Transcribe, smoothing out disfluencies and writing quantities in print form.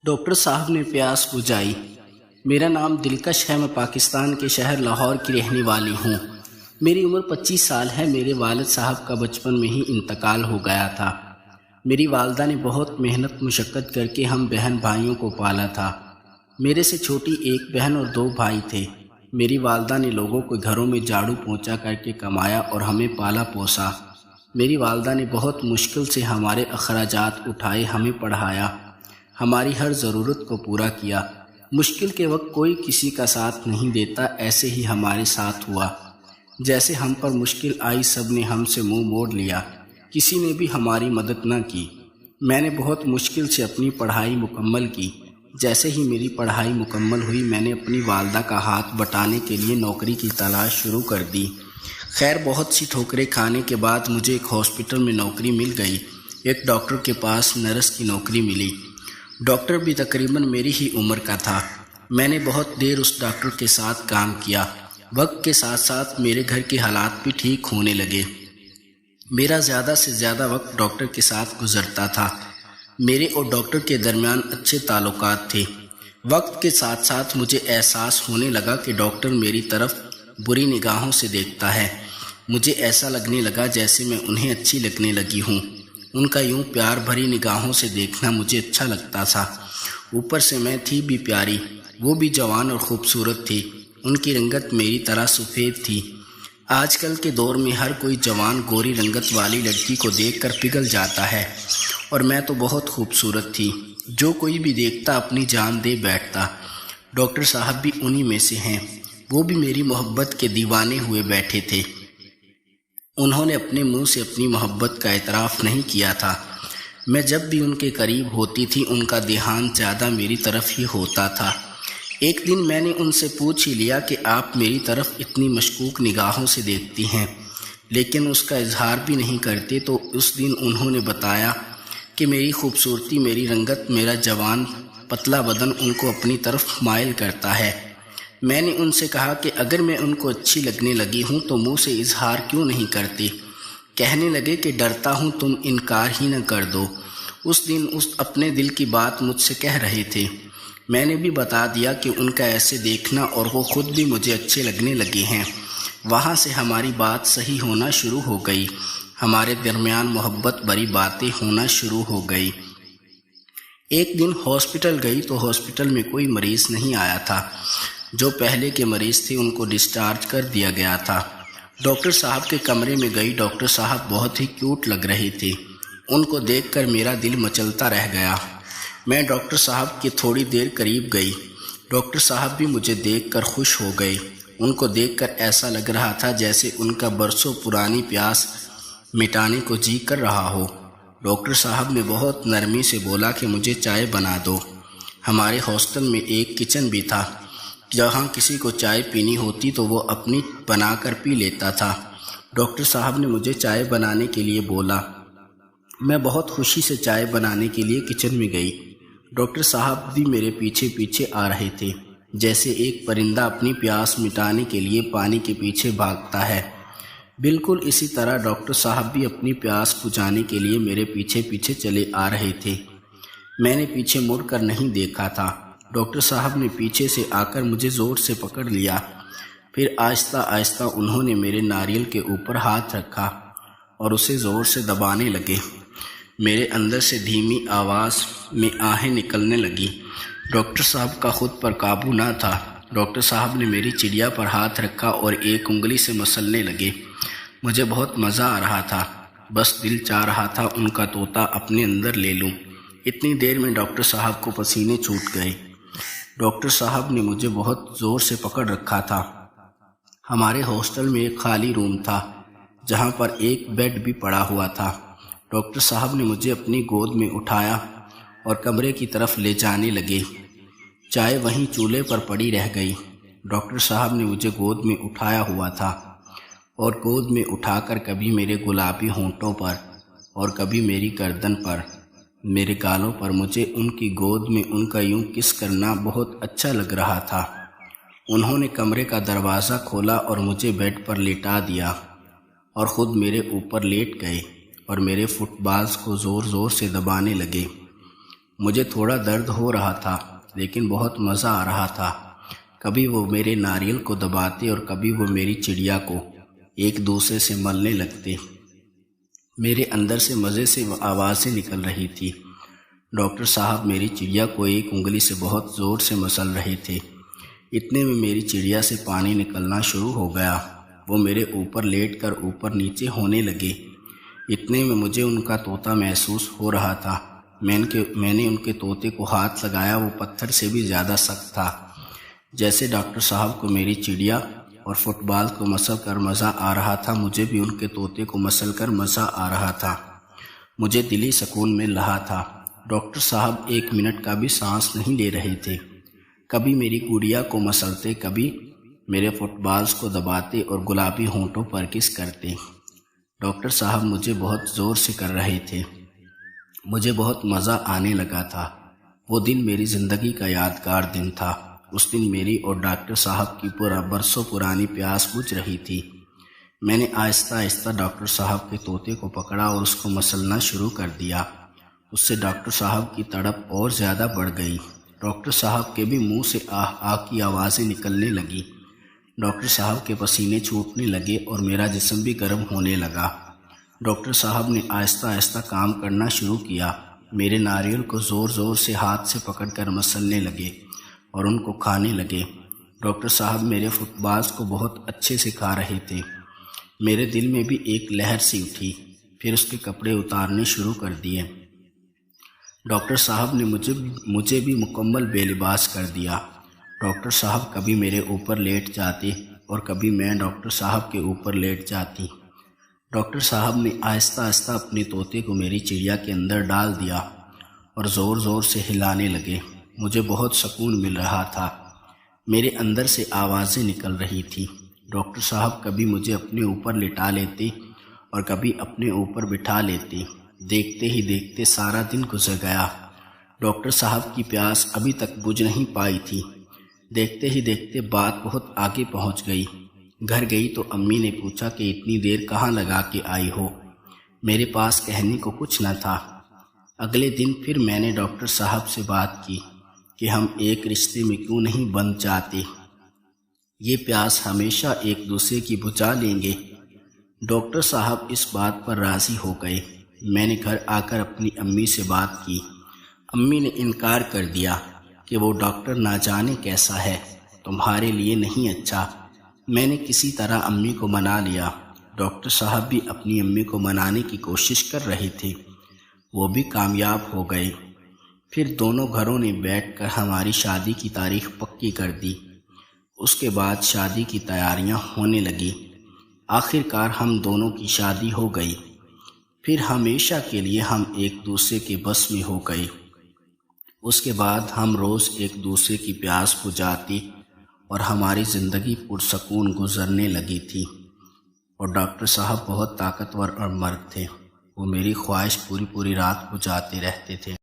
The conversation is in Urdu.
ڈاکٹر صاحب نے پیاس بجھائی۔ میرا نام دلکش ہے، میں پاکستان کے شہر لاہور کی رہنے والی ہوں۔ میری عمر 25 سال ہے۔ میرے والد صاحب کا بچپن میں ہی انتقال ہو گیا تھا۔ میری والدہ نے بہت محنت مشقت کر کے ہم بہن بھائیوں کو پالا تھا۔ میرے سے چھوٹی ایک بہن اور 2 بھائی تھے۔ میری والدہ نے لوگوں کے گھروں میں جھاڑو پونچھا کر کے کمایا اور ہمیں پالا پوسا۔ میری والدہ نے بہت مشکل سے ہمارے اخراجات اٹھائے، ہمیں پڑھایا، ہماری ہر ضرورت کو پورا کیا۔ مشکل کے وقت کوئی کسی کا ساتھ نہیں دیتا، ایسے ہی ہمارے ساتھ ہوا۔ جیسے ہم پر مشکل آئی سب نے ہم سے منہ موڑ لیا، کسی نے بھی ہماری مدد نہ کی۔ میں نے بہت مشکل سے اپنی پڑھائی مکمل کی۔ جیسے ہی میری پڑھائی مکمل ہوئی میں نے اپنی والدہ کا ہاتھ بٹانے کے لیے نوکری کی تلاش شروع کر دی۔ خیر بہت سی ٹھوکریں کھانے کے بعد مجھے ایک ہاسپٹل میں نوکری مل گئی۔ ایک ڈاکٹر کے پاس نرس کی نوکری ملی۔ ڈاکٹر بھی تقریباً میری ہی عمر کا تھا۔ میں نے بہت دیر اس ڈاکٹر کے ساتھ کام کیا۔ وقت کے ساتھ ساتھ میرے گھر کے حالات بھی ٹھیک ہونے لگے۔ میرا زیادہ سے زیادہ وقت ڈاکٹر کے ساتھ گزرتا تھا۔ میرے اور ڈاکٹر کے درمیان اچھے تعلقات تھے۔ وقت کے ساتھ ساتھ مجھے احساس ہونے لگا کہ ڈاکٹر میری طرف بری نگاہوں سے دیکھتا ہے۔ مجھے ایسا لگنے لگا جیسے میں انہیں اچھی لگنے لگی ہوں۔ ان کا یوں پیار بھری نگاہوں سے دیکھنا مجھے اچھا لگتا تھا۔ اوپر سے میں تھی بھی پیاری، وہ بھی جوان اور خوبصورت تھی۔ ان کی رنگت میری طرح سفید تھی۔ آج کل کے دور میں ہر کوئی جوان گوری رنگت والی لڑکی کو دیکھ کر پگھل جاتا ہے، اور میں تو بہت خوبصورت تھی۔ جو کوئی بھی دیکھتا اپنی جان دے بیٹھتا۔ ڈاکٹر صاحب بھی انہی میں سے ہیں۔ وہ بھی میری محبت کے دیوانے ہوئے بیٹھے تھے۔ انہوں نے اپنے منہ سے اپنی محبت کا اعتراف نہیں کیا تھا۔ میں جب بھی ان کے قریب ہوتی تھی ان کا دھیان زیادہ میری طرف ہی ہوتا تھا۔ ایک دن میں نے ان سے پوچھ ہی لیا کہ آپ میری طرف اتنی مشکوک نگاہوں سے دیکھتی ہیں لیکن اس کا اظہار بھی نہیں کرتے، تو اس دن انہوں نے بتایا کہ میری خوبصورتی، میری رنگت، میرا جوان پتلا بدن ان کو اپنی طرف مائل کرتا ہے۔ میں نے ان سے کہا کہ اگر میں ان کو اچھی لگنے لگی ہوں تو منہ سے اظہار کیوں نہیں کرتے؟ کہنے لگے کہ ڈرتا ہوں تم انکار ہی نہ کر دو۔ اس دن اپنے دل کی بات مجھ سے کہہ رہے تھے۔ میں نے بھی بتا دیا کہ ان کا ایسے دیکھنا اور وہ خود بھی مجھے اچھے لگنے لگے ہیں۔ وہاں سے ہماری بات صحیح ہونا شروع ہو گئی۔ ہمارے درمیان محبت بھری باتیں ہونا شروع ہو گئی۔ ایک دن ہاسپٹل گئی تو ہاسپٹل میں کوئی مریض نہیں آیا تھا۔ جو پہلے کے مریض تھے ان کو ڈسچارج کر دیا گیا تھا۔ ڈاکٹر صاحب کے کمرے میں گئی۔ ڈاکٹر صاحب بہت ہی کیوٹ لگ رہے تھے۔ ان کو دیکھ کر میرا دل مچلتا رہ گیا۔ میں ڈاکٹر صاحب کے تھوڑی دیر قریب گئی۔ ڈاکٹر صاحب بھی مجھے دیکھ کر خوش ہو گئے۔ ان کو دیکھ کر ایسا لگ رہا تھا جیسے ان کا برسوں پرانی پیاس مٹانے کو جی کر رہا ہو۔ ڈاکٹر صاحب نے بہت نرمی سے بولا کہ مجھے چائے بنا دو۔ ہمارے ہاسٹل میں ایک کچن بھی تھا۔ جہاں کسی کو چائے پینی ہوتی تو وہ اپنی بنا کر پی لیتا تھا۔ ڈاکٹر صاحب نے مجھے چائے بنانے کے لیے بولا۔ میں بہت خوشی سے چائے بنانے کے لیے کچن میں گئی۔ ڈاکٹر صاحب بھی میرے پیچھے پیچھے آ رہے تھے، جیسے ایک پرندہ اپنی پیاس مٹانے کے لیے پانی کے پیچھے بھاگتا ہے۔ بالکل اسی طرح ڈاکٹر صاحب بھی اپنی پیاس بجھانے کے لیے میرے پیچھے پیچھے چلے آ رہے تھے۔ میں نے پیچھے مڑ کر نہیں دیکھا تھا۔ ڈاکٹر صاحب نے پیچھے سے آ کر مجھے زور سے پکڑ لیا۔ پھر آہستہ آہستہ انہوں نے میرے ناریل کے اوپر ہاتھ رکھا اور اسے زور سے دبانے لگے۔ میرے اندر سے دھیمی آواز میں آہیں نکلنے لگی۔ ڈاکٹر صاحب کا خود پر قابو نہ تھا۔ ڈاکٹر صاحب نے میری چڑیا پر ہاتھ رکھا اور ایک انگلی سے مسلنے لگے۔ مجھے بہت مزہ آ رہا تھا، بس دل چاہ رہا تھا ان کا طوطا اپنے اندر لے لوں۔ اتنی دیر میں ڈاکٹر صاحب کو پسینے چھوٹ گئے۔ ڈاکٹر صاحب نے مجھے بہت زور سے پکڑ رکھا تھا۔ ہمارے ہاسٹل میں ایک خالی روم تھا جہاں پر ایک بیڈ بھی پڑا ہوا تھا۔ ڈاکٹر صاحب نے مجھے اپنی گود میں اٹھایا اور کمرے کی طرف لے جانے لگے۔ چائے وہیں چولہے پر پڑی رہ گئی۔ ڈاکٹر صاحب نے مجھے گود میں اٹھایا ہوا تھا اور گود میں اٹھا کر کبھی میرے گلابی ہونٹوں پر اور کبھی میری گردن پر، میرے گالوں پر مجھے ان کی گود میں ان کا یوں کس کرنا بہت اچھا لگ رہا تھا۔ انہوں نے کمرے کا دروازہ کھولا اور مجھے بیڈ پر لیٹا دیا اور خود میرے اوپر لیٹ گئے اور میرے فٹ بالز کو زور زور سے دبانے لگے۔ مجھے تھوڑا درد ہو رہا تھا لیکن بہت مزہ آ رہا تھا۔ کبھی وہ میرے ناریل کو دباتے اور کبھی وہ میری چڑیا کو ایک دوسرے سے ملنے لگتے۔ میرے اندر سے مزے سے آوازیں نکل رہی تھی۔ ڈاکٹر صاحب میری چڑیا کو ایک انگلی سے بہت زور سے مسل رہے تھے۔ اتنے میں میری چڑیا سے پانی نکلنا شروع ہو گیا۔ وہ میرے اوپر لیٹ کر اوپر نیچے ہونے لگے۔ اتنے میں مجھے ان کا طوطا محسوس ہو رہا تھا۔ میں نے ان کے طوطے کو ہاتھ لگایا، وہ پتھر سے بھی زیادہ سخت تھا۔ جیسے ڈاکٹر صاحب کو میری چڑیا اور فٹ بال کو مسل کر مزہ آ رہا تھا، مجھے بھی ان کے طوطے کو مسل کر مزہ آ رہا تھا۔ مجھے دلی سکون مل رہا تھا۔ ڈاکٹر صاحب 1 منٹ کا بھی سانس نہیں لے رہے تھے۔ کبھی میری گڑیا کو مسلتے، کبھی میرے فٹ بالز کو دباتے اور گلابی ہونٹوں پر کس کرتے۔ ڈاکٹر صاحب مجھے بہت زور سے کر رہے تھے۔ مجھے بہت مزہ آنے لگا تھا۔ وہ دن میری زندگی کا یادگار دن تھا۔ اس دن میری اور ڈاکٹر صاحب کی برسوں پرانی پیاس بجھ رہی تھی۔ میں نے آہستہ آہستہ ڈاکٹر صاحب کے طوطے کو پکڑا اور اس کو مسلنا شروع کر دیا۔ اس سے ڈاکٹر صاحب کی تڑپ اور زیادہ بڑھ گئی۔ ڈاکٹر صاحب کے بھی منہ سے آہ آہ کی آوازیں نکلنے لگیں۔ ڈاکٹر صاحب کے پسینے چھوٹنے لگے اور میرا جسم بھی گرم ہونے لگا۔ ڈاکٹر صاحب نے آہستہ آہستہ کام کرنا شروع کیا۔ میرے ناریل کو زور زور سے ہاتھ سے پکڑ کر مسلنے لگے اور ان کو کھانے لگے۔ ڈاکٹر صاحب میرے فٹ بالز کو بہت اچھے سے کھا رہے تھے۔ میرے دل میں بھی ایک لہر سی اٹھی۔ پھر اس کے کپڑے اتارنے شروع کر دیے۔ ڈاکٹر صاحب نے مجھے بھی مکمل بے لباس کر دیا۔ ڈاکٹر صاحب کبھی میرے اوپر لیٹ جاتے اور کبھی میں ڈاکٹر صاحب کے اوپر لیٹ جاتی۔ ڈاکٹر صاحب نے آہستہ آہستہ اپنے طوطے کو میری چڑیا کے اندر ڈال دیا اور زور زور سے ہلانے لگے۔ مجھے بہت سکون مل رہا تھا۔ میرے اندر سے آوازیں نکل رہی تھیں۔ ڈاکٹر صاحب کبھی مجھے اپنے اوپر لٹا لیتے اور کبھی اپنے اوپر بٹھا لیتے۔ دیکھتے ہی دیکھتے سارا دن گزر گیا۔ ڈاکٹر صاحب کی پیاس ابھی تک بجھ نہیں پائی تھی۔ دیکھتے ہی دیکھتے بات بہت آگے پہنچ گئی۔ گھر گئی تو امی نے پوچھا کہ اتنی دیر کہاں لگا کے آئی ہو؟ میرے پاس کہنے کو کچھ نہ تھا۔ اگلے دن پھر میں نے ڈاکٹر صاحب سے بات کی کہ ہم ایک رشتے میں کیوں نہیں بندھ جاتے، یہ پیاس ہمیشہ ایک دوسرے کی بجھا لیں گے۔ ڈاکٹر صاحب اس بات پر راضی ہو گئے۔ میں نے گھر آ کر اپنی امی سے بات کی۔ امی نے انکار کر دیا کہ وہ ڈاکٹر نہ جانے کیسا ہے، تمہارے لیے نہیں اچھا۔ میں نے کسی طرح امی کو منا لیا۔ ڈاکٹر صاحب بھی اپنی امی کو منانے کی کوشش کر رہے تھے، وہ بھی کامیاب ہو گئے۔ پھر دونوں گھروں نے بیٹھ کر ہماری شادی کی تاریخ پکی کر دی۔ اس کے بعد شادی کی تیاریاں ہونے لگیں۔ آخر کار ہم دونوں کی شادی ہو گئی۔ پھر ہمیشہ کے لیے ہم ایک دوسرے کے بس میں ہو گئے۔ اس کے بعد ہم روز ایک دوسرے کی پیاس بجھاتے اور ہماری زندگی پرسکون گزرنے لگی تھی۔ اور ڈاکٹر صاحب بہت طاقتور اور مرد تھے۔ وہ میری خواہش پوری رات بجھاتے رہتے تھے۔